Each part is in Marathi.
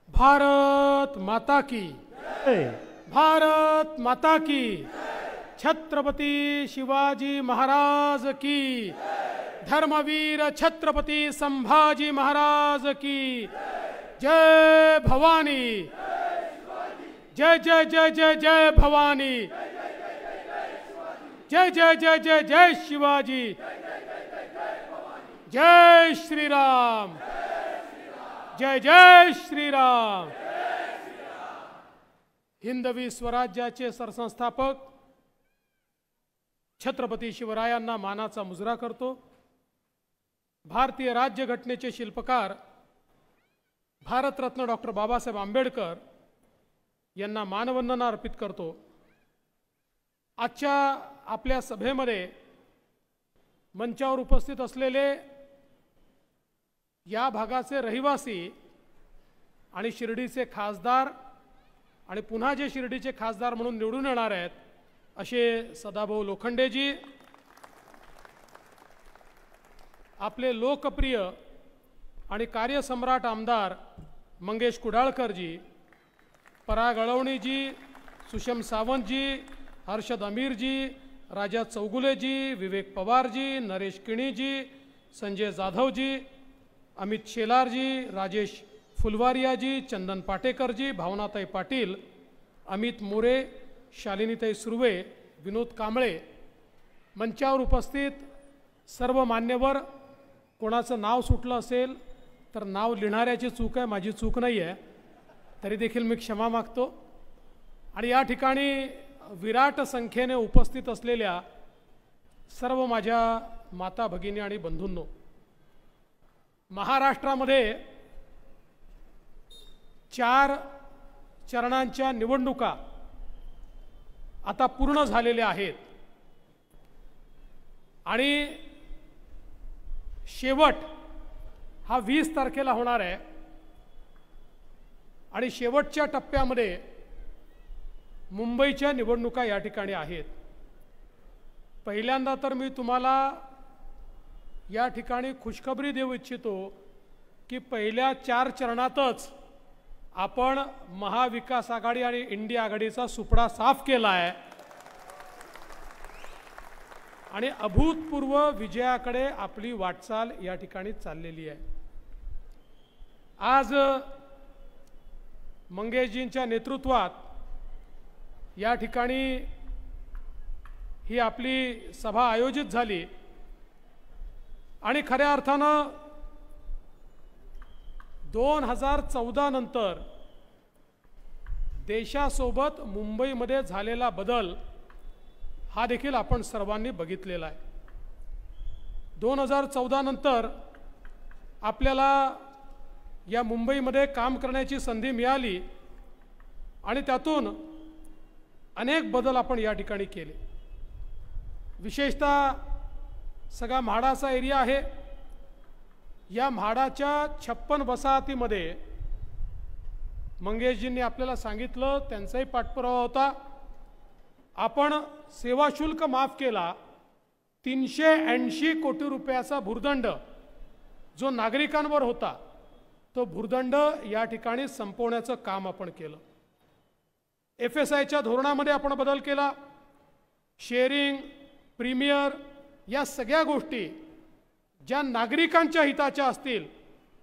भारत माता की भारत माता की छत्रपति शिवाजी महाराज की धर्मवीर छत्रपति संभाजी महाराज की जय भवानी जय जय जय जय जय भवानी जय जय जय जय जय शिवाजी जय श्री राम जय जय श्री राम। हिंदवी स्वराज्याचे सरसंस्थापक छत्रपती शिवरायांना मानाचा मुजरा करतो। भारतीय राज्यघटनेचे शिल्पकार भारतरत्न डॉक्टर बाबासाहेब आंबेडकर यांना मानवंदना अर्पित करतो। आजच्या आपल्या सभेमध्ये मंचावर उपस्थित असलेले या भागाचे रहिवासी आणि शिर्डीचे खासदार आणि पुन्हा जे शिर्डीचे खासदार म्हणून निवडून येणार आहेत असे सदाभाऊ लोखंडेजी, आपले लोकप्रिय आणि कार्यसम्राट आमदार मंगेश कुडाळकरजी, पराग अळवणीजी, सुषम सावंतजी, हर्षद अमीरजी, राजा चौगुलेजी, विवेक पवारजी, नरेश किणीजी, संजय जाधवजी, अमित शेलारजी, राजेश फुलवारियाजी, चंदन पाटेकरजी, भावनाताई पाटील, अमित मोरे, शालिनीताई सुर्वे, विनोद कांबळे, मंचावर उपस्थित सर्व मान्यवर, कोणाचं नाव सुटलं असेल तर नाव लिहिणाऱ्याची चूक आहे, माझी चूक नाही आहे, तरी देखील मी क्षमा मागतो। आणि या ठिकाणी विराट संख्येने उपस्थित असलेल्या सर्व माझ्या माता भगिनी आणि बंधूंनो, महाराष्ट्रामध्ये 4 चरणांच्या निवडणुका आता पूर्ण झालेल्या आहेत आणि शेवट हा 20 तारखेला होणार आहे। आणि शेवटच्या टप्प्यामध्ये मुंबईच्या निवडणुका या ठिकाणी आहेत। पहिल्यांदा तर मी तुम्हाला या ठिकाणी खुशखबरी देऊ इच्छितो की पहिल्या 4 चरणातच आपण महाविकास आघाडी आणि इंडिया आघाडीचा सुपडा साफ केला आहे आणि अभूतपूर्व विजयाकडे आपली वाटचाल या ठिकाणी चाललेली आहे। आज मंगेशजींच्या नेतृत्वात या ठिकाणी ही आपली सभा आयोजित झाली आणि खऱ्या अर्थानं 2014 नंतर देशासोबत मुंबईमध्ये झालेला बदल हा देखील आपण सर्वांनी बघितलेला आहे। 2014 नंतर आपल्याला या मुंबईमध्ये काम करण्याची संधी मिळाली आणि त्यातून अनेक बदल आपण या ठिकाणी केले। विशेषतः सगळा म्हाडाचा एरिया आहे, या म्हाडाच्या 56 वसाहतीमध्ये मंगेशजींनी आपल्याला सांगितलं, त्यांचाही पाठपुरावा होता, आपण सेवा शुल्क माफ केला। 380 कोटी रुपयाचा भूर्दंड जो नागरिकांवर होता तो भूर्दंड या ठिकाणी संपवण्याचं काम आपण केलं। FSIच्या धोरणामध्ये आपण बदल केला, शेअरिंग, प्रीमियर या सगळ्या गोष्टी ज्या नागरिकांच्या हिताच्या असतील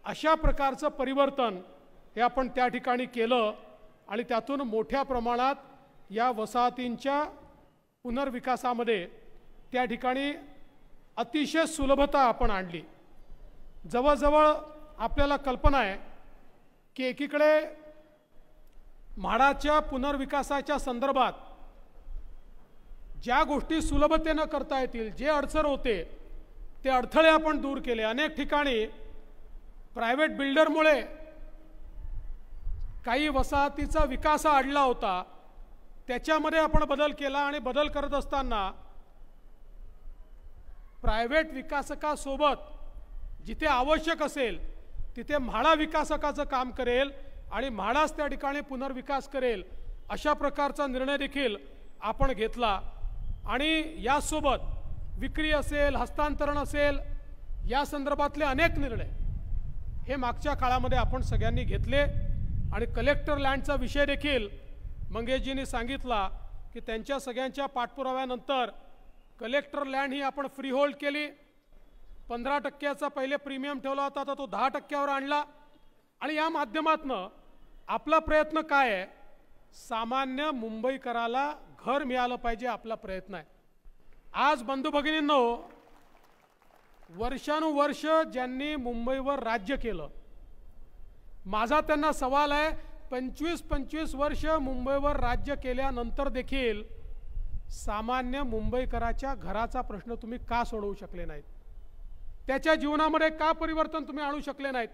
अशा प्रकारचं परिवर्तन हे आपण त्या ठिकाणी केलं आणि त्यातून मोठ्या प्रमाणात या वसाहतींच्या पुनर्विकासामध्ये त्या ठिकाणी अतिशय सुलभता आपण आणली। जवळजवळ आपल्याला कल्पना आहे की एकीकडे म्हाडाच्या पुनर्विकासाच्या संदर्भात ज्या गोष्टी सुलभतेने करता येतील, जे अडचण होते ते अडथळे आपण दूर केले। अनेक ठिकाणी प्रायव्हेट बिल्डरमुळे काही वसाहतीचा विकास अडला होता, त्याच्यामध्ये आपण बदल केला आणि बदल करत असताना प्रायव्हेट विकासकासोबत जिथे आवश्यक असेल तिथे म्हाडा विकासकाचं काम करेल आणि म्हाडाच त्या ठिकाणी पुनर्विकास करेल अशा प्रकारचा निर्णय देखील आपण घेतला। आणि यासोबत विक्री असेल, हस्तांतरण असेल, या संदर्भातले अनेक निर्णय हे मागच्या काळामध्ये आपण सगळ्यांनी घेतले आणि कलेक्टर लँडचा विषय देखील मंगेशजींनी सांगितला की त्यांच्या सगळ्यांच्या पाठपुराव्यानंतर कलेक्टर लँड ही आपण फ्री होल्ड केली. 15% पहिले प्रीमियम ठेवला होता तर तो 10%वर आणला. आणि या माध्यमातनं आपला प्रयत्न काय आहे, सामान्य मुंबईकराला घर मिळालं पाहिजे, आपला प्रयत्न आहे. आज बंधू भगिनींनो, वर्षानुवर्ष ज्यांनी मुंबईवर राज्य केलं, माझा त्यांना सवाल आहे, 25-25 वर्ष मुंबईवर राज्य केल्यानंतर देखील सामान्य मुंबईकराच्या घराचा प्रश्न तुम्ही का सोडवू शकले नाहीत? त्याच्या जीवनामध्ये का परिवर्तन तुम्ही आणू शकले नाहीत?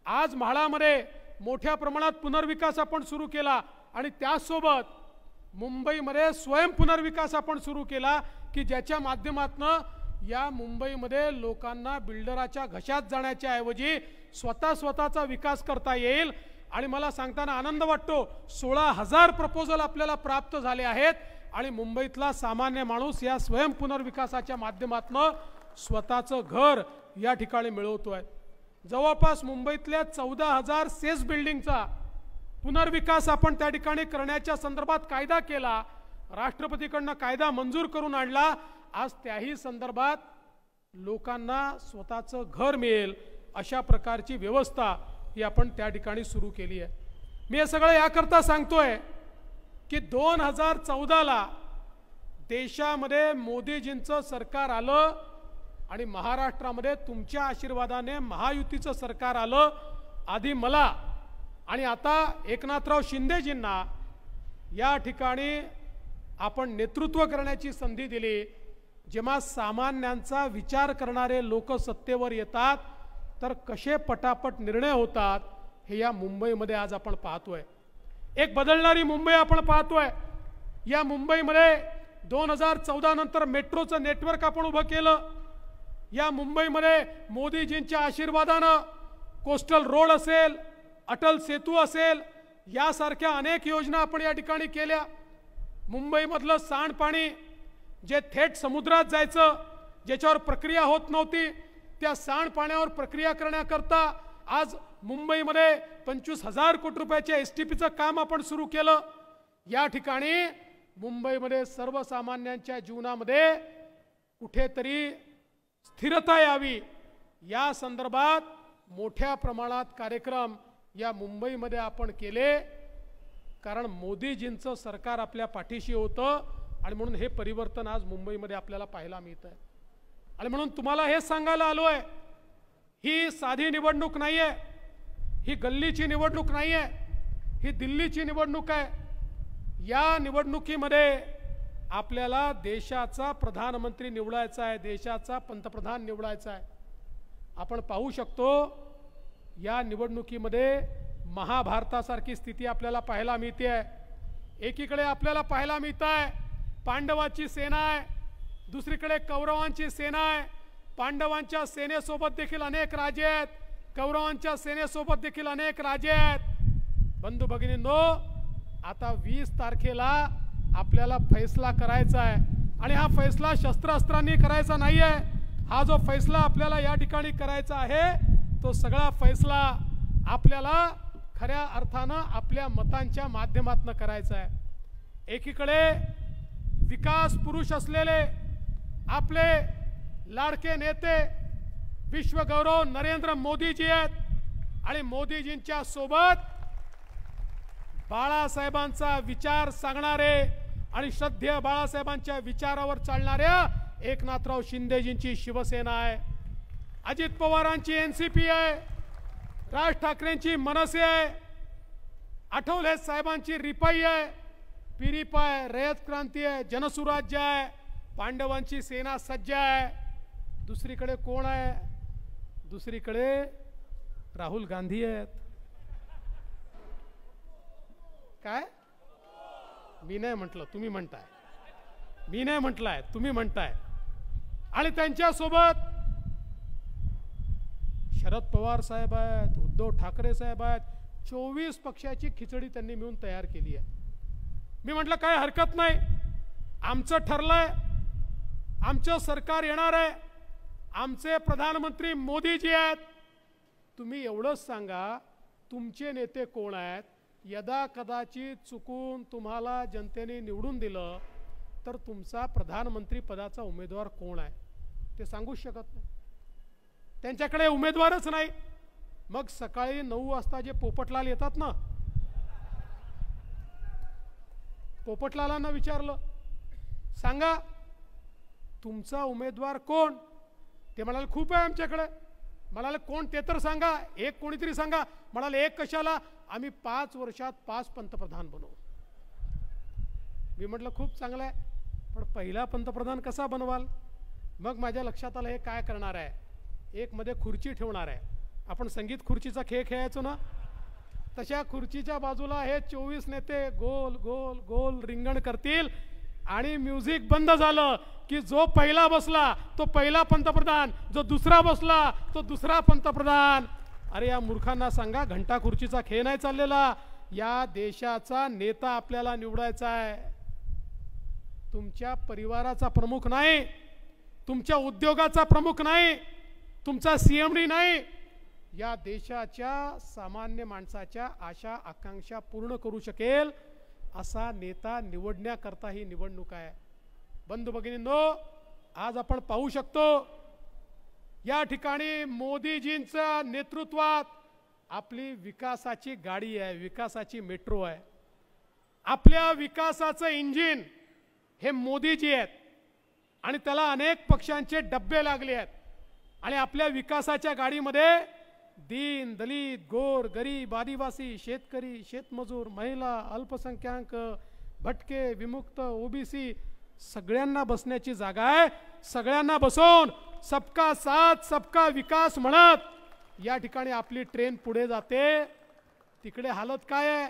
आज म्हाडामध्ये मोठ्या प्रमाणात पुनर्विकास आपण सुरू केला आणि त्यासोबत मुंबईमध्ये स्वयं पुनर्विकास आपण सुरू केला की ज्याच्या माध्यमातून या मुंबईमध्ये लोकांना बिल्डराच्या घशात जाण्याच्या ऐवजी स्वतःचा विकास करता येईल. आणि मला सांगताना आनंद वाटतो, 16,000 प्रपोजल आपल्याला प्राप्त झाले आहेत आणि मुंबईतला सामान्य माणूस या स्वयं पुनर्विकासाच्या माध्यमातून स्वतःचं घर या ठिकाणी मिळवतोय. जवळपास मुंबईतल्या 14,000 सेस बिल्डिंगचा पुनर्विकास आपण त्या ठिकाणी करण्याच्या संदर्भात कायदा केला, राष्ट्रपतीकडनं कायदा मंजूर करून आणला. आज त्याही संदर्भात लोकांना स्वतःचं घर मिळेल अशा प्रकारची व्यवस्था ही आपण त्या ठिकाणी सुरू केली आहे. मी हे सगळं याकरता सांगतोय की 2014ला देशामध्ये मोदीजींचं सरकार आलं आणि महाराष्ट्रामध्ये तुमच्या आशीर्वादाने महायुतीचं सरकार आलं. आधी मला आणि आता एकनाथराव शिंदेजींना या ठिकाणी आपण नेतृत्व करण्याची संधी दिली. जेव्हा सामान्यांचा विचार करणारे लोक सत्तेवर येतात तर कसे पटापट निर्णय होतात हे या मुंबईमध्ये आज आपण पाहतोय. एक बदलणारी मुंबई आपण पाहतोय. या मुंबईमध्ये 2014 नंतर मेट्रोचं नेटवर्क आपण उभं केलं. या मुंबईमध्ये मोदीजींच्या आशीर्वादानं कोस्टल रोड असेल, अटल सेतू असेल, यासारख्या अनेक योजना आपण या ठिकाणी केल्या. मुंबईमधलं सांडपाणी जे थेट समुद्रात जायचं, ज्याच्यावर प्रक्रिया होत नव्हती, त्या सांडपाण्यावर प्रक्रिया करण्याकरता आज मुंबईमध्ये 25,000 कोटी रुपयाच्या STPचं काम आपण सुरू केलं. या ठिकाणी मुंबईमध्ये सर्वसामान्यांच्या जीवनामध्ये कुठेतरी स्थिरता यावी या संदर्भात मोठ्या प्रमाणात कार्यक्रम या मुंबईमध्ये आपण केले. कारण मोदीजींचं सरकार आपल्या पाठीशी होतं आणि म्हणून हे परिवर्तन आज मुंबईमध्ये आपल्याला पाहायला मिळतंय. आणि म्हणून तुम्हाला हे सांगायला आलोय, ही साधी निवडणूक नाहीये, ही गल्लीची निवडणूक नाहीये, ही दिल्लीची निवडणूक आहे. या निवडणुकीमध्ये आपल्याला देशाचा प्रधानमंत्री निवडायचा आहे, देशाचा पंतप्रधान निवडायचा आहे. आपण पाहू शकतो या निवडणुकीमध्ये महाभारतासारखी स्थिती आपल्याला पाहायला मिळते आहे. एकीकडे आपल्याला पाहायला मिळत आहे पांडवांची सेना आहे, दुसरीकडे कौरवांची सेना आहे. पांडवांच्या सेनेसोबत देखील अनेक राजे आहेत, कौरवांच्या सेनेसोबत देखील अनेक राजे आहेत. बंधू भगिनींनो, आता 20 तारखेला आपल्याला फैसला करायचा आहे आणि हा फैसला शस्त्रास्त्रांनी करायचा नाही आहे. हा जो फैसला आपल्याला या ठिकाणी करायचा आहे तो सगळा फैसला आपल्याला खऱ्या अर्थानं आपल्या मतांच्या माध्यमातून करायचा आहे. एकीकडे विकास पुरुष असलेले आपले लाडके नेते विश्वगौरव नरेंद्र मोदीजी आहेत आणि मोदीजींच्या सोबत बाळासाहेबांचा विचार सांगणारे आणि श्रद्धेय बाळासाहेबांच्या विचारावर चालणाऱ्या एकनाथराव शिंदेजींची शिवसेना आहे, अजित पवारांची NCP आहे, राज ठाकरेंची मनसे आहे, आठवले साहेबांची रिपाई आहे, पिरिपा आहे, रयत क्रांती आहे, जनसुराज्य आहे, पांडवांची सेना सज्ज आहे. दुसरीकडे कोण आहे? दुसरीकडे राहुल गांधी आहेत. काय? मी नाही म्हटलं, तुम्ही म्हणताय. मी नाही म्हटलंय, तुम्ही म्हणताय. आणि त्यांच्यासोबत शरद पवार साहेब आहेत, उद्धव ठाकरे साहेब आहेत. 24 पक्षाची खिचडी त्यांनी मिळून तयार केली आहे. मी म्हटलं काय हरकत नाही, आमचं ठरलंय, आमचं सरकार येणार आहे, आमचे प्रधानमंत्री मोदीजी आहेत. तुम्ही एवढंच सांगा तुमचे नेते कोण आहेत, यदा कदाचित चुकून तुम्हाला जनतेने निवडून दिलं तर तुमचा प्रधानमंत्री पदाचा उमेदवार कोण आहे ते सांगूच शकत नाही. त्यांच्याकडे उमेदवारच नाही. मग सकाळी 9 वाजता जे पोपटलाल येतात ना, पोपटलालांना विचारलं, सांगा तुमचा उमेदवार कोण? ते म्हणाले खूप आहे आमच्याकडे. म्हणाले कोण ते तर सांगा, एक कोणीतरी सांगा. म्हणाले एक कशाला, आम्ही 5 वर्षात 5 पंतप्रधान बनवू. मी म्हटलं खूप चांगलं आहे, पण पहिला पंतप्रधान कसा बनवाल? मग माझ्या लक्षात आलं हे काय करणार आहे, एक मध्ये खुर्ची ठेवणार आहे. आपण संगीत खुर्चीचा खेळ खेळायचो ना, तशा खुर्चीच्या बाजूला हे 24 नेते गोल गोल गोल रिंगण करतील आणि म्युझिक बंद झालं की जो पहिला बसला तो पहिला पंतप्रधान, जो दुसरा बसला तो दुसरा पंतप्रधान. अरे या मूर्खांना सांगा, घंटा खुर्चीचा खेळ नाही चाललेला. या देशाचा नेता आपल्याला निवडायचा आहे. तुमच्या परिवाराचा प्रमुख नाही, तुमच्या उद्योगाचा प्रमुख नाही, तुमचा सीएमडी नाही. या देशाच्या सामान्य माणसाच्या आशा आकांक्षा पूर्ण करू शकेल असा नेता निवडण्याकरता ही निवडणूक आहे. बंधू भगिनींनो, आज आपण पाहू शकतो या ठिकाणी मोदीजींच्या नेतृत्वात आपली विकासाची गाडी आहे, विकासाची मेट्रो आहे. आपल्या विकासाचं इंजिन हे मोदीजी आहेत आणि त्याला अनेक पक्षांचे डब्बे लागले आहेत. आणि आपल्या विकासाच्या गाडीमध्ये दीन दलित गोर गरीब आदिवासी शेतकरी शेतमजूर महिला अल्पसंख्याक भटके विमुक्त ओबीसी सगळ्यांना बसण्याची जागा आहे. सगळ्यांना बसवून सबका साथ सबका विकास म्हणत या ठिकाणी आपली ट्रेन पुढे जाते. तिकडे हालत काय आहे,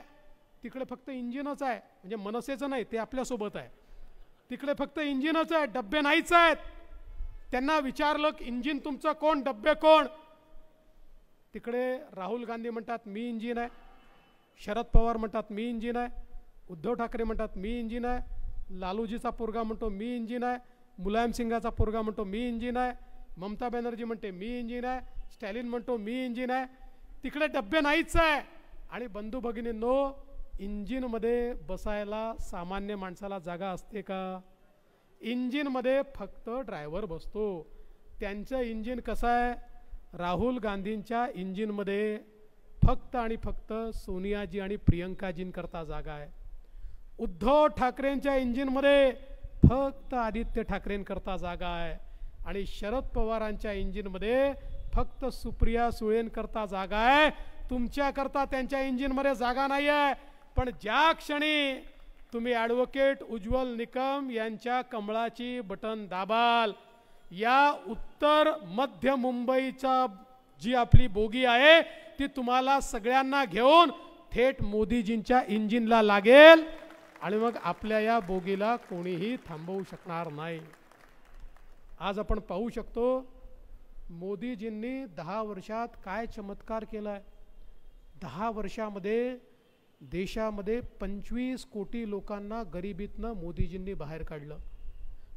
तिकडे फक्त इंजिनच आहे, म्हणजे मनसेचं नाही, ते आपल्यासोबत आहे. तिकडे फक्त इंजिनच आहे, डब्बे नाहीच आहेत. त्यांना विचारलं की इंजिन तुमचं कोण, डब्बे कोण? तिकडे राहुल गांधी म्हणतात मी इंजिन आहे, शरद पवार म्हणतात मी इंजिन आहे, उद्धव ठाकरे म्हणतात मी इंजिन आहे, लालूजीचा पोरगा म्हणतो मी इंजिन आहे, मुलायम सिंगाचा पोरगा म्हणतो मी इंजिन आहे, ममता बॅनर्जी म्हणते मी इंजिन आहे, स्टॅलिन म्हणतो मी इंजिन आहे. तिकडे डब्बे नाहीच आहे. आणि बंधू भगिनींनो, इंजिनमध्ये बसायला सामान्य माणसाला जागा असते का? इंजिनमध्ये फक्त ड्रायव्हर बसतो. त्यांचं इंजिन कसं आहे? राहुल गांधींच्या इंजिनमध्ये फक्त आणि फक्त सोनियाजी आणि प्रियंकाजींकरता जागा आहे. उद्धव ठाकरेंच्या इंजिनमध्ये फक्त आदित्य ठाकरेंकरता जागा आहे. आणि शरद पवारांच्या इंजिनमध्ये फक्त सुप्रिया सुळेंकरता जागा आहे. तुमच्याकरता त्यांच्या इंजिनमध्ये जागा नाही आहे. पण ज्या क्षणी तुम्ही ॲडव्होकेट उज्ज्वल निकम यांच्या कमळाची बटन दाबाल, या उत्तर मध्य मुंबईचा जी आपली बोगी आहे ती तुम्हाला सगळ्यांना घेऊन थेट मोदीजींच्या इंजिनला लागेल आणि मग आपल्या या बोगीला कोणीही थांबवू शकणार नाही. आज आपण पाहू शकतो मोदीजींनी 10 वर्षात काय चमत्कार केलाय. 10 वर्षामध्ये देशामध्ये 25 कोटी लोकांना गरिबीतनं मोदीजींनी बाहेर काढलं.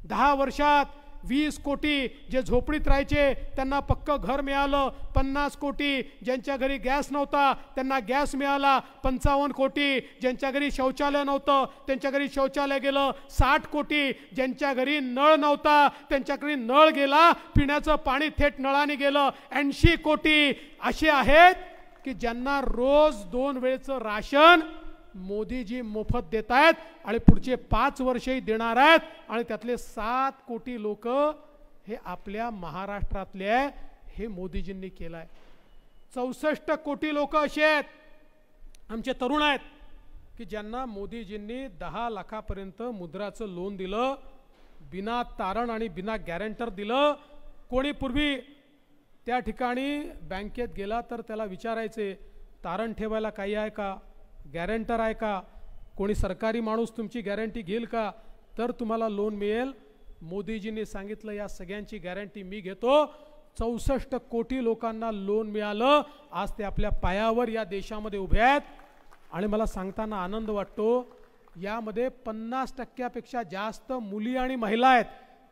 10 वर्षात 20 कोटी जे झोपडीत राहायचे त्यांना पक्क घर मिळालं. 50 कोटी ज्यांच्या घरी गॅस नव्हता त्यांना गॅस मिळाला. 55 कोटी ज्यांच्या घरी शौचालय नव्हतं त्यांच्या घरी शौचालय गेलं. 60 कोटी ज्यांच्या घरी नळ नव्हता त्यांच्या घरी नळ गेला, पिण्याचं पाणी थेट नळाने गेलं. 80 कोटी असे आहेत की ज्यांना रोज 2 वेळचं राशन मोदीजी मोफत देत आहेत आणि पुढचे 5 वर्षही देणार आहेत. आणि त्यातले 7 कोटी लोक हे आपल्या महाराष्ट्रातले आहे. हे मोदीजींनी केलं आहे. 64 कोटी लोक असे आहेत आमचे तरुण आहेत की ज्यांना मोदीजींनी 10 लाखापर्यंत मुद्राचं लोन दिलं, बिना तारण आणि बिना गॅरंटर दिलं. कोणी पूर्वी त्या ठिकाणी बँकेत गेला तर त्याला विचारायचे तारण ठेवायला काही आहे का, गॅरंटर आहे का, कोणी सरकारी माणूस तुमची गॅरंटी घेईल का तर तुम्हाला लोन मिळेल. मोदीजींनी सांगितलं या सगळ्यांची गॅरंटी मी घेतो. 64 कोटी लोकांना लोन मिळालं. आज ते आपल्या पायावर या देशामध्ये उभे आहेत. आणि मला सांगताना आनंद वाटतो यामध्ये 50% जास्त मुली आणि महिला आहेत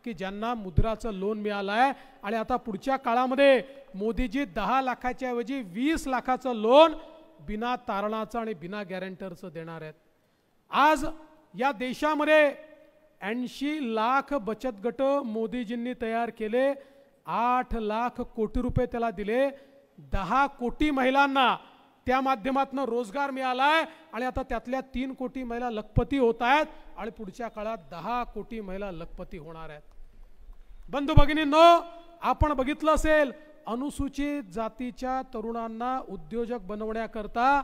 की ज्यांना मुद्राचं लोन मिळालं आहे. आणि आता पुढच्या काळामध्ये मोदीजी 10 लाखाच्या ऐवजी 20 लाखाचं लोन बिना तारणाचं आणि बिना गॅरंटरचं देणार आहेत. आज या देशामध्ये 80 लाख बचत गट मोदीजींनी तयार केले. 8 लाख कोटी रुपये त्याला दिले. 10 कोटी महिलांना त्या माध्यमातून रोजगार मिळालाय आणि आता त्यातल्या 3 कोटी महिला लखपती होत आहेत आणि पुढच्या काळात 10 कोटी महिला लखपती होणार आहेत. बंधू भगिनींनो, आपण बघितलं असेल अनुसूचित जातीच्या तरुणांना उद्योजक बनवण्याकरता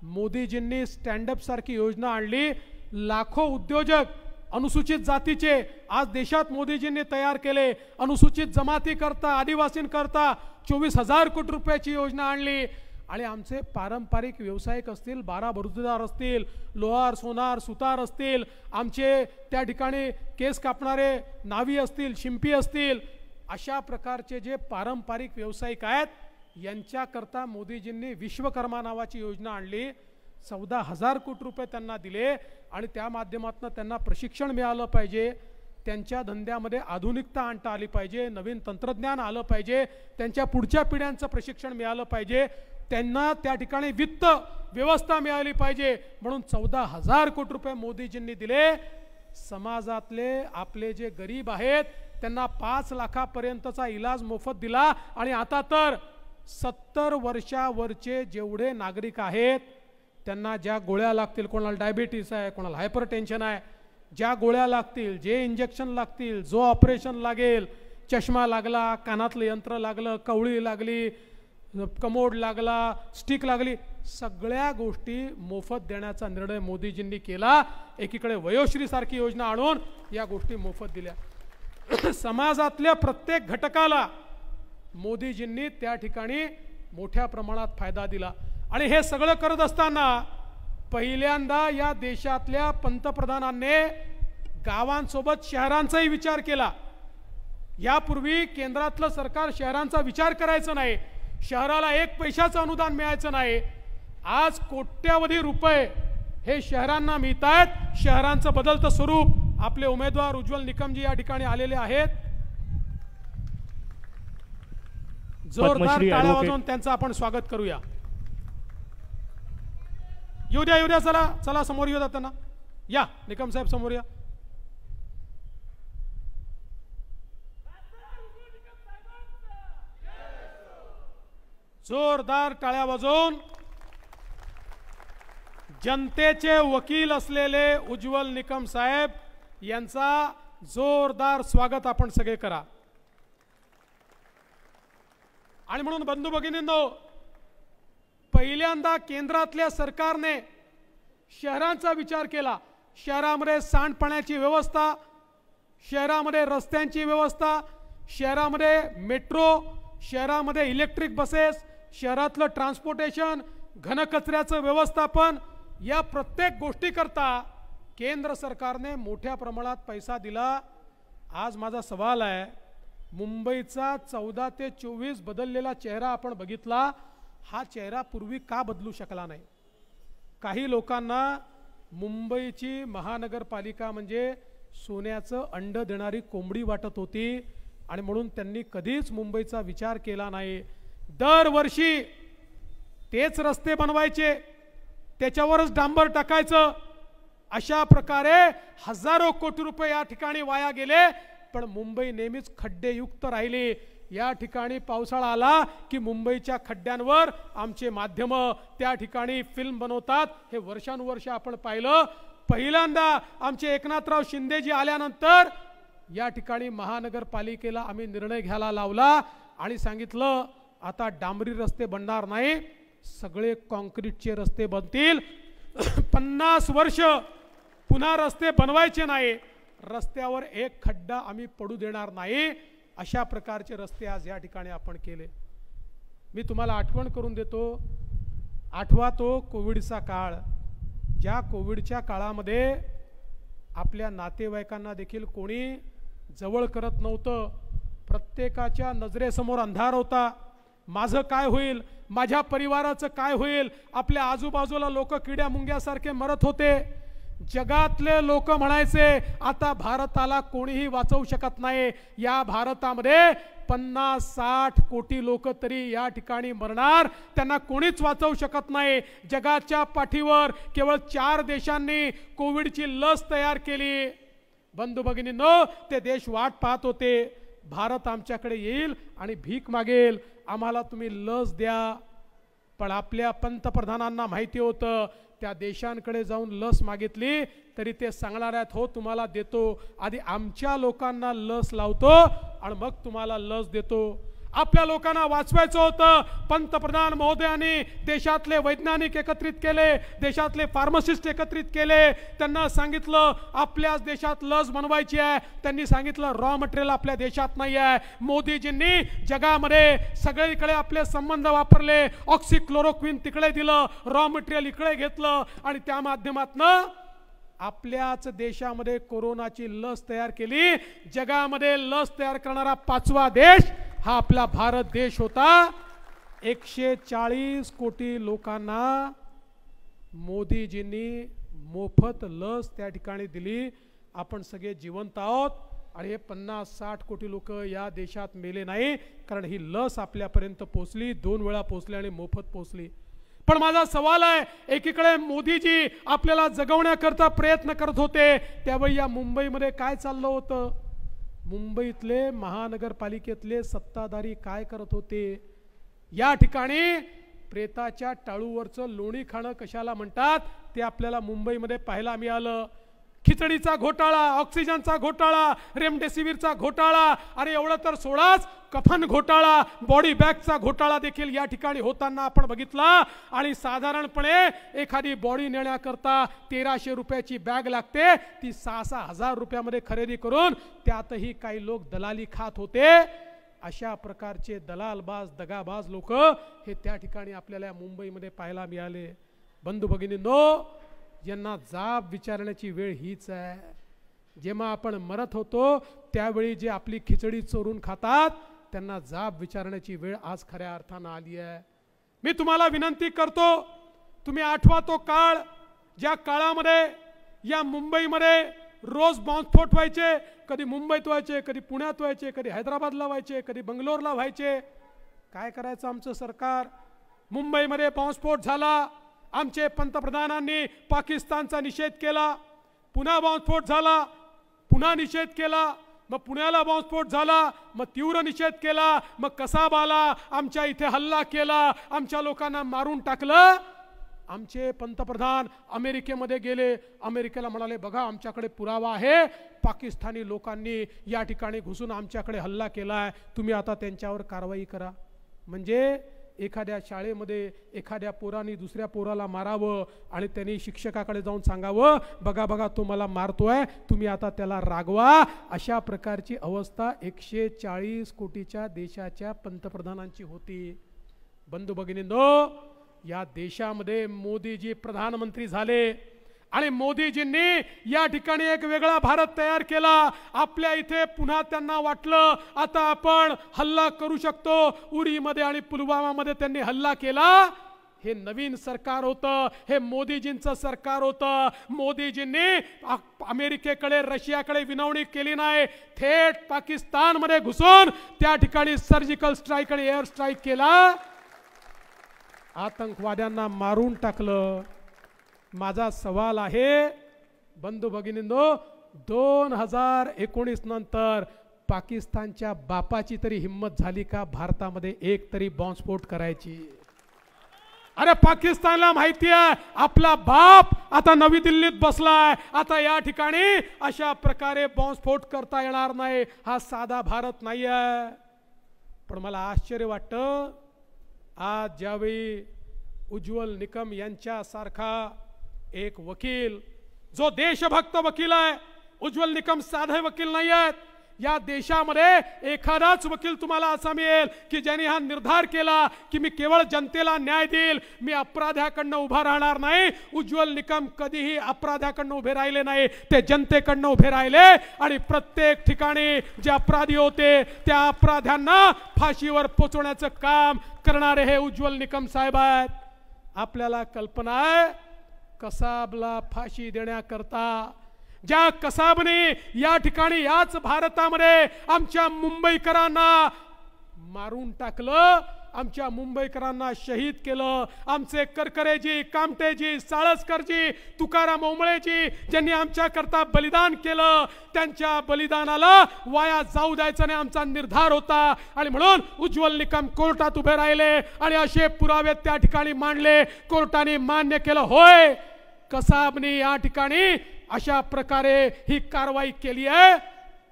मोदीजींनी स्टँडअप सारखी योजना आणली. लाखो उद्योजक अनुसूचित जातीचे आज देशात मोदीजींनी तयार केले. अनुसूचित जमातीकरता आदिवासींकरता 24,000 कोटी रुपयाची योजना आणली. आणि आमचे पारंपरिक व्यावसायिक असतील, 12 बरुददार असतील, लोहार सोनार सुतार असतील, आमचे त्या ठिकाणी केस कापणारे नावी असतील, शिंपी असतील, अशा प्रकारचे जे पारंपरिक व्यावसायिक आहेत यांच्याकरता मोदीजींनी विश्वकर्मा नावाची योजना आणली. 14,000 कोटी रुपये त्यांना दिले आणि त्या माध्यमातून त्यांना प्रशिक्षण मिळालं पाहिजे. त्यांच्या धंद्यामध्ये आधुनिकता आणता आली पाहिजे, नवीन तंत्रज्ञान आलं पाहिजे, त्यांच्या पुढच्या पिढ्यांचं प्रशिक्षण मिळालं पाहिजे, त्यांना त्या ठिकाणी वित्त व्यवस्था मिळाली पाहिजे. म्हणून 14,000 कोटी रुपये मोदीजींनी दिले. समाजातले आपले जे गरीब आहेत त्यांना 5 लाखापर्यंतचा इलाज मोफत दिला. आणि आता तर 70 वर्षावरचे जेवढे नागरिक आहेत त्यांना ज्या गोळ्या लागतील, कोणाला डायबिटीस आहे, कोणाला हायपरटेन्शन आहे, ज्या गोळ्या लागतील, जे इंजेक्शन लागतील, जो ऑपरेशन लागेल, चष्मा लागला, कानातलं यंत्र लागलं, कवळी लागली, कमोड लागला, स्टिक लागली, सगळ्या गोष्टी मोफत देण्याचा निर्णय मोदीजींनी केला. एकीकडे वयोश्री सारखी योजना आणून या गोष्टी मोफत दिल्या. समाजातल्या प्रत्येक घटकाला मोदीजींनी त्या ठिकाणी मोठ्या प्रमाणात फायदा दिला. आणि हे सगळं करत असताना पहिल्यांदा या देशातल्या पंतप्रधानांनी गावांसोबत शहरांचाही विचार केला. यापूर्वी केंद्रातलं सरकार शहरांचा विचार करायचं नाही, शहराला 1 पैशाचं अनुदान मिळायचं नाही. आज कोट्यावधी रुपये हे शहरांना मिळत आहेत. शहरांचं बदलतं स्वरूप आपले उमेदवार उज्ज्वल निकमजी या ठिकाणी आलेले आहेत. जोरदार टाळ्या वाजवून त्यांचं आपण स्वागत करूया. येऊ द्या, चला चला समोर येऊ द्या त्यांना. या निकम साहेब समोर या. जोरदार टाळ्या वाजवून जनतेचे वकील असलेले उज्ज्वल निकम साहेब यांचा जोरदार स्वागत आपण सगळे करा. आणि म्हणून बंधू भगिनींनो, पहिल्यांदा केंद्रातल्या सरकारने शहरांचा विचार केला. शहरामध्ये सांडपाण्याची व्यवस्था, शहरामध्ये रस्त्यांची व्यवस्था, शहरामध्ये मेट्रो, शहरामध्ये इलेक्ट्रिक बसेस, शहरातलं ट्रान्सपोर्टेशन, घनकचऱ्याचं व्यवस्थापन, या प्रत्येक गोष्टीकरता केंद्र सरकारने मोठ्या प्रमाणात पैसा दिला. आज माझा सवाल आहे, मुंबईचा 14 ते 24 बदललेला चेहरा आपण बघितला, हा चेहरा पूर्वी का बदलू शकला नाही? काही लोकांना मुंबईची महानगरपालिका म्हणजे सोन्याचं अंड देणारी कोंबडी वाटत होती आणि म्हणून त्यांनी कधीच मुंबईचा विचार केला नाही. दरवर्षी तेच रस्ते बनवायचे, त्याच्यावरच डांबर टाकायचं, अशा प्रकारे हजारो कोटी रुपये या ठिकाणी वाया गेले. पण मुंबई नेहमीच खड्डेयुक्त राहिली. या ठिकाणी पावसाळा आला की मुंबईच्या खड्ड्यांवर आमचे माध्यम त्या ठिकाणी फिल्म बनवतात. हे वर्षानुवर्ष आपण पाहिलं. पहिल्यांदा आमचे एकनाथराव शिंदेजी आल्यानंतर या ठिकाणी महानगरपालिकेला आम्ही निर्णय घ्यायला लावला आणि सांगितलं आता डांबरी रस्ते बनणार नाही, सगळे कॉन्क्रीटचे रस्ते बनतील. 50 वर्ष पुन्हा रस्ते बनवायचे नाही, रस्त्यावर एक खड्डा आम्ही पडू देणार नाही. अशा प्रकारचे रस्ते आज या ठिकाणी आपण केले. मी तुम्हाला आठवण करून देतो, आठवा तो कोविडचा काळ. ज्या कोविडच्या काळामध्ये आपल्या नातेवाईकांना देखील कोणी जवळ करत नव्हतं. प्रत्येकाच्या नजरेसमोर अंधार होता. माझं काय होईल, माझ्या परिवाराचं काय होईल. आपल्या आजूबाजूला लोक किड्या मुंग्यासारखे मरत होते. जगातले लोक म्हणायचे आता भारताला कोणीही वाचवू शकत नाही, या भारतामध्ये 50-60 कोटी लोक तरी या ठिकाणी मरणार, त्यांना कोणीच वाचवू शकत नाही. जगाच्या पाठीवर केवळ 4 देशांनी कोविडची लस तयार केली. बंधू भगिनींनो, ते देश वाट पाहत होते, भारत आमच्याकडे येईल आणि भीक मागेल, आम्हाला तुम्ही लस द्या. पण आपल्या पंतप्रधानांना माहिती होतं त्या देशांकडे जाऊन लस मागितली तरी ते सांगणार आहेत हो तुम्हाला देतो, आधी आमच्या लोकांना लस लावतो आणि मग तुम्हाला लस देतो. आपल्या लोकांना वाचवायचं होतं. पंतप्रधान महोदयांनी देशातले वैज्ञानिक एकत्रित केले, देशातले फार्मासिस्ट एकत्रित केले, त्यांना सांगितलं आपल्याच देशात लस बनवायची आहे. त्यांनी सांगितलं रॉ मटेरियल आपल्या देशात नाही आहे. मोदीजींनी जगामध्ये सगळीकडे आपले संबंध वापरले, ऑक्सिक्लोरोक्विन तिकडे दिलं, रॉ मटेरियल इकडे घेतलं आणि त्या माध्यमातून आपल्याच देशामध्ये कोरोनाची लस तयार केली. जगामध्ये लस तयार करणारा 5वा देश हा आपला भारत देश होता. 140 कोटी लोकांना मोदीजींनी मोफत लस त्या ठिकाणी दिली. आपण सगळे जिवंत आहोत आणि हे 50-60 कोटी लोक या देशात मेले नाही, कारण ही लस आपल्यापर्यंत पोहोचली, 2 वेळा पोहोचली आणि मोफत पोहोचली. पण माझा सवाल आहे, एकीकडे मोदीजी आपल्याला जगवण्याकरता प्रयत्न करत होते, त्यावेळी या मुंबईमध्ये काय चाललं होतं? मुंबईतले महानगरपालिकेतले सत्ताधारी काय करत होते? या ठिकाणी प्रेताच्या टाळूवरचं लोणी खाणं कशाला म्हणतात ते आपल्याला मुंबईमध्ये पाहायला मिळालं. खिचडीचा घोटाळा, ऑक्सिजनचा घोटाळा, रेमडेसिवीरचा घोटाळा, अरे एवढं तर सोडाच, कफन घोटाळा, बॉडी बॅगचा घोटाळा देखील या ठिकाणी होताना आपण बघितला. आणि साधारणपणे एखादी बॉडी नेण्याकरता 1300 रुपयाची बॅग लागते, ती 6-6 हजार रुपयामध्ये खरेदी करून त्यातही काही लोक दलाली खात होते. अशा प्रकारचे दलालबाज, दगाबाज लोक हे त्या ठिकाणी आपल्याला मुंबईमध्ये पाहायला मिळाले. बंधू भगिनींनो, यांना जाब विचारण्याची वेळ हीच आहे. जेव्हा आपण मरत होतो त्यावेळी जे आपली खिचडी चोरून खातात त्यांना जाब विचारण्याची वेळ आज खऱ्या अर्थानं आली आहे. मी तुम्हाला विनंती करतो, तुम्ही आठवा तो काळ, ज्या काळामध्ये या मुंबईमध्ये रोज बॉम्बस्फोट व्हायचे. कधी मुंबईत व्हायचे, कधी पुण्यात व्हायचे, कधी हैदराबादला व्हायचे, कधी बंगलोरला व्हायचे. काय करायचं आमचं सरकार? मुंबईमध्ये बॉम्बस्फोट झाला, आमचे पंतप्रधानांनी पाकिस्तानचा निषेध केला. पुन्हा बॉम्बस्फोट झाला, पुन्हा निषेध केला. मग पुण्याला बॉम्बस्फोट झाला, मग तीव्र निषेध केला. मग कसाब आला, आमच्या इथे हल्ला केला, आमच्या लोकांना मारून टाकलं. आमचे पंतप्रधान अमेरिकेमध्ये गेले, अमेरिकेला म्हणाले बघा आमच्याकडे पुरावा आहे, पाकिस्तानी लोकांनी या ठिकाणी घुसून आमच्याकडे हल्ला केलाय, तुम्ही आता त्यांच्यावर कारवाई करा. म्हणजे एखाद्या शाळेमध्ये एखाद्या पोराने दुसऱ्या पोराला मारावं आणि त्यांनी शिक्षकाकडे जाऊन सांगावं बघा बघा तो मला मारतोय, तुम्ही आता त्याला रागवा. अशा प्रकारची अवस्था 140 कोटीच्या देशाच्या पंतप्रधानांची होती. बंधू भगिनींनो, या देशामध्ये मोदीजी प्रधानमंत्री झाले आणि मोदीजींनी या ठिकाणी एक वेगळा भारत तयार केला. आपल्या इथे पुन्हा त्यांना वाटलं आता आपण हल्ला करू शकतो. उरीमध्ये आणि पुलवामामध्ये त्यांनी हल्ला केला. हे नवीन सरकार होतं, हे मोदीजींचं सरकार होतं. मोदीजींनी अमेरिकेकडे, रशियाकडे विनवणी केली नाही, थेट पाकिस्तानमध्ये घुसून त्या ठिकाणी सर्जिकल स्ट्राईक आणि एअर स्ट्राईक केला, आतंकवाद्यांना मारून टाकलं. माझा सवाल आहे बंधू भगिनींनो, 2019 नंतर पाकिस्तानच्या बापाची तरी हिम्मत झाली का भारतामध्ये एक तरी बॉम्बस्फोट करायची? अरे पाकिस्तानला माहिती आहे आपला बाप आता नवी दिल्लीत बसलाय, आता या ठिकाणी अशा प्रकारे बॉम्बस्फोट करता येणार नाही. हा साधा भारत नाही आहे. पण मला आश्चर्य वाटतं, आज ज्यावेळी उज्ज्वल निकम यांच्यासारखा एक वकील, जो देशभक्त वकील आहे, उज्ज्वल निकम साधे वकील नाही आहेत. या देशामध्ये एखादाच वकील तुम्हाला असा मिळेल की ज्यांनी हा निर्धार केला की मी केवळ जनतेला न्याय देईल, मी अपराध्याकडनं उभा राहणार नाही. उज्ज्वल निकम कधीही अपराध्याकडनं उभे राहिले नाही, ते जनतेकडनं उभे राहिले आणि प्रत्येक ठिकाणी जे अपराधी होते त्या अपराध्यांना फाशीवर पोचवण्याचं काम करणारे हे उज्ज्वल निकम साहेब आहेत. आपल्याला कल्पना आहे कसाबला फाशी देण्याकरता, ज्या कसाबने या ठिकाणी याच भारतामध्ये आमच्या मुंबईकरांना मारून टाकलं, आमच्या मुंबईकरांना शहीद केलं, आमचे करकरेजी, कामटेजी, साळसकरजी, तुकाराम ओंबळेजी ज्यांनी आमच्या करता बलिदान केलं, त्यांच्या बलिदानाला वाया जाऊ द्यायचा नाही आमचा निर्धार होता. आणि म्हणून उज्ज्वल निकम कोर्टात उभे राहिले आणि असे पुरावे त्या ठिकाणी मांडले. कोर्टाने मान्य केलं, होय कसाबने या ठिकाणी अशा प्रकारे ही कारवाई केली आहे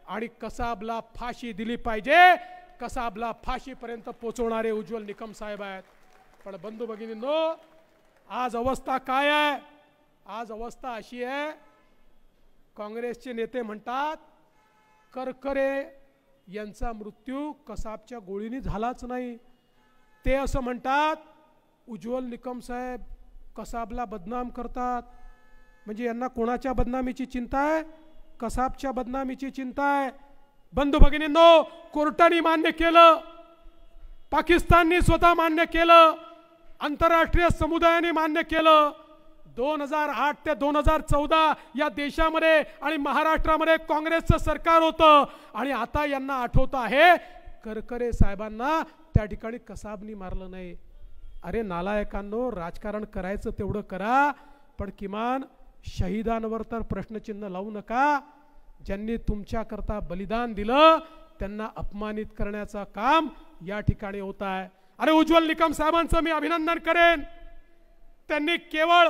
आणि कसाबला फाशी दिली पाहिजे. कसाबला फाशीपर्यंत पोहोचवणारे उज्ज्वल निकम साहेब आहेत. पण बंधू भगिनींनो, आज अवस्था काय आहे? आज अवस्था अशी आहे, काँग्रेसचे नेते म्हणतात करकरे यांचा मृत्यू कसाबच्या गोळीने झालाच नाही. ते असं म्हणतात उज्ज्वल निकम साहेब कसाबला बदनाम करतात. म्हणजे यांना कोणाच्या बदनामीची चिंता आहे? कसाबच्या बदनामीची चिंता आहे. बंधू भगिनींनो, कोर्टाने मान्य केलं, पाकिस्तानने स्वतः मान्य केलं, आंतरराष्ट्रीय समुदायाने मान्य केलं. 2008 ते 2014 या देशामध्ये आणि महाराष्ट्रामध्ये काँग्रेसचं सरकार होतं आणि आता यांना आठवतं आहे करकरे साहेबांना त्या ठिकाणी कसाबनी मारलं नाही. अरे नालायकांनो, राजकारण करायचं तेवढं करा, पण किमान शहीदांवर तर प्रश्नचिन्ह लावू नका. ज्यांनी तुमच्याकरता बलिदान दिलं त्यांना अपमानित करण्याचं काम या ठिकाणी होत आहे. अरे उज्ज्वल निकम साहेबांचं मी अभिनंदन करेन. त्यांनी केवळ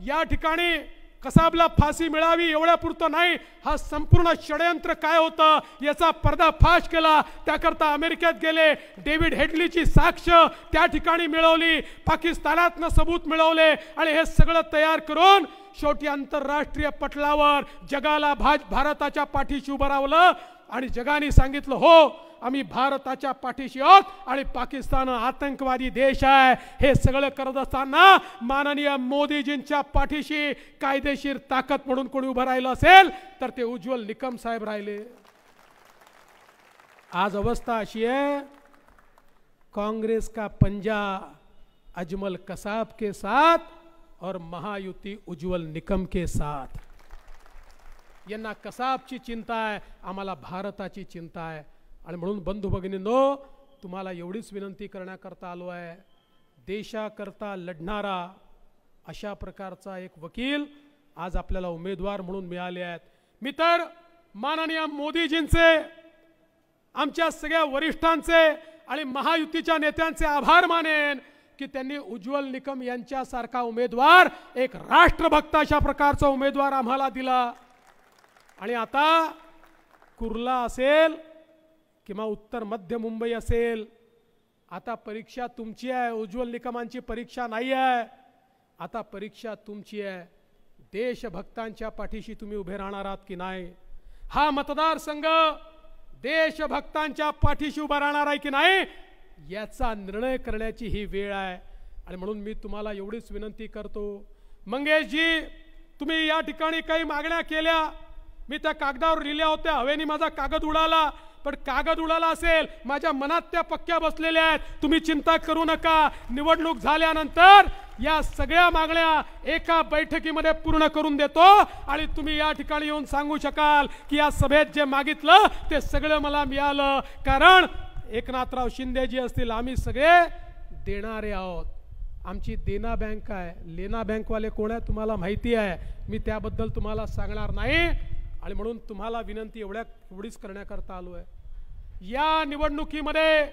या ठिकाणी कसाबला फाशी मिळावी एवढ्यापुरतं नाही, हा संपूर्ण षडयंत्र काय होतं याचा पर्दाफाश केला. त्याकरता अमेरिकेत गेले, डेव्हिड हेडलीची साक्ष त्या ठिकाणी मिळवली, पाकिस्तानातनं सबूत मिळवले आणि हे सगळं तयार करून शेवटी आंतरराष्ट्रीय पटलावर जगाला भारताच्या पाठीशी उभं रावलं आणि जगाने सांगितलं हो आम्ही भारताच्या पाठीशी आहोत आणि पाकिस्तान आतंकवादी देश आहे. हे सगळं करत असताना माननीय मोदीजींच्या पाठीशी कायदेशीर ताकद म्हणून कोणी उभं राहिलं असेल तर ते उज्ज्वल निकम साहेब राहिले. आज अवस्था अशी आहे, कांग्रेस का पंजा अजमल कसाब के साथ और महायुति उज्ज्वल निकम के साथ. यांना कसाबची चिंता आहे, आम्हाला भारताची चिंता आहे. आणि म्हणून बंधू भगिनींनो, तुम्हाला एवढीच विनंती करण्याकरता आलो आहे, देशाकरता लढणारा अशा प्रकारचा एक वकील आज आपल्याला उमेदवार म्हणून मिळाले आहेत. मी तर माननीय मोदीजींचे, आमच्या सगळ्या वरिष्ठांचे आणि महायुतीच्या नेत्यांचे आभार मानेन की त्यांनी उज्ज्वल निकम यांच्यासारखा उमेदवार, एक राष्ट्रभक्त अशा प्रकारचा उमेदवार आम्हाला दिला. आणि आता कुर्ला असेल किंवा उत्तर मध्य मुंबई असेल, आता परीक्षा तुमची आहे. उज्ज्वल निकमांची परीक्षा नाही आहे, आता परीक्षा तुमची आहे. देशभक्तांच्या पाठीशी तुम्ही उभे राहणार आहात की नाही? हा मतदारसंघ देशभक्तांच्या पाठीशी उभा राहणार आहे की नाही याचा निर्णय करण्याची ही वेळ आहे. आणि म्हणून मी तुम्हाला एवढीच विनंती करतो, मंगेशजी तुम्ही या ठिकाणी काही मागण्या केल्या, मी त्या कागदावर लिहिल्या होत्या, हवेने माझा कागद उडाला, पण कागद उडाला असेल माझ्या मनात त्या पक्क्या बसलेल्या आहेत. तुम्ही चिंता करू नका, निवडणूक झाल्यानंतर या सगळ्या मागण्या एका बैठकीमध्ये पूर्ण करून देतो आणि तुम्ही या ठिकाणी येऊन सांगू शकाल की या सभेत जे मागितलं ते सगळं मला मिळालं. कारण एकनाथराव शिंदेजी असतील, आम्ही सगळे देणारे आहोत. आमची देना बँक आहे, लेना बँकवाले कोण आहे तुम्हाला माहिती आहे, मी त्याबद्दल तुम्हाला सांगणार नाही. आणि म्हणून तुम्हाला विनंती एवढीच करण्याकरता आलो आहे, या निवडणुकीमध्ये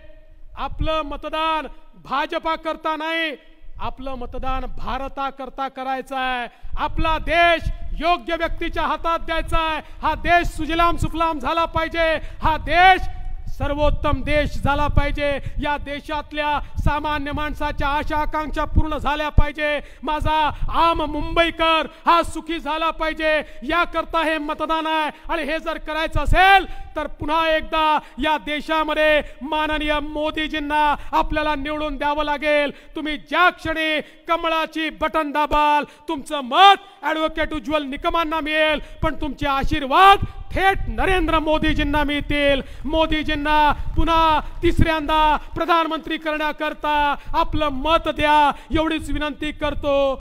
आपलं मतदान भाजपा करता नाही, आपलं मतदान भारताकरता करायचं आहे. आपला देश योग्य व्यक्तीच्या हातात द्यायचा आहे. हा देश सुजलाम सुफलाम झाला पाहिजे, हा देश सर्वोत्तम देश झाला पाहिजे. या देशातल्या सामान्य माणसाच्या आशा आकांक्षा पूर्ण झाल्या पाहिजे. माझा आम मुंबईकर हा सुखी झाला पाहिजे, याकरता हे मतदान आहे. आणि हे जर करायचं असेल तर पुन्हा एकदा या देशामध्ये माननीय मोदीजींना आपल्याला निवडून द्यावं लागेल. तुम्ही ज्या क्षणी कमळाची बटन दाबाल तुमचं मत ॲडव्होकेट उज्ज्वल निकमांना मिळेल, पण तुमचे आशीर्वाद थेट नरेंद्र मोदीजींना मिळतील. मोदीजींना पुन्हा तिसऱ्यांदा प्रधानमंत्री करण्याकरता आपलं मत द्या, एवढीच विनंती करतो.